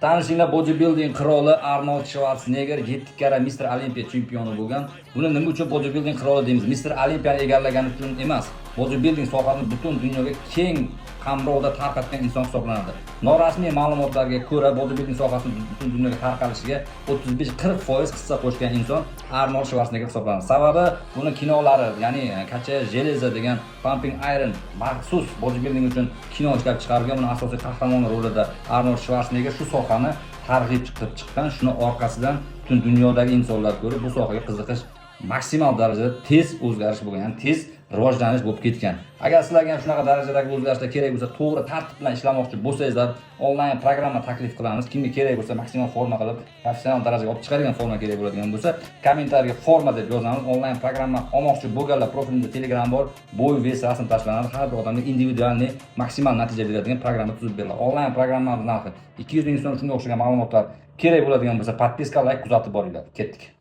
Tanishinglar, bodybuilding qiroli Arnold Schwarzenegger 7 karra Mr. Olimpiya chempioni bo'lgan. Buni nima uchun bodybuilding qiroli deymiz? Mr. Olimpiyani egallagani uchun emas. Bodybuilding sohasini butun dunyoga keng qamrovda tarqatgan inson hisoblanadi. Norasmiy ma'lumotlarga ko'ra, bodybuilding sohasini butun dunyoga tarqalishiga 35-40% hissa qo'shgan inson Arnold Schwarzenegger hisoblanadi. Sababi buni kinolari, ya'ni Kachaya Железо degan Pumping Iron maxsus bodybuilding uchun kino ishlab chiqarilgan. Buni asosiy qahramon rolida Arnold Schwarzenegger shu sohani targ'ib qilib chiqqan. Shuni orqasidan butun dunyodagi insonlar ko'rib bu sohaga qiziqish maksimal darajada tez o'zgarish bo'lgan, ya'ni tez rivojlanish bo'lib ketgan. Agar sizlarga ham shunaqa darajadagi o'zgarishlar kerak bo'lsa, to'g'ri tartib bilan ishlamoqchi bo'lsangizlar, onlayn programma taklif qilamiz. Kimga kerak bo'lsa, maksimal forma qilib, professional darajaga olib chiqadigan forma kerak bo'ladigan bo'lsa, kommentariyaga forma deb yozamiz. Onlayn programma olmoqchi bo'lganlar profilimda Telegram bor, bo'y, ves, rasm tashlanadi. Har bir odamga individualniy maksimal natija beradigan programma tuzib beriladi. Onlayn programmamiz narxi 200 ming so'm. Shunga o'xshagan ma'lumotlar kerak bo'ladigan bo'lsa, podpiska, like, kuzatib boringlar. Ketdik.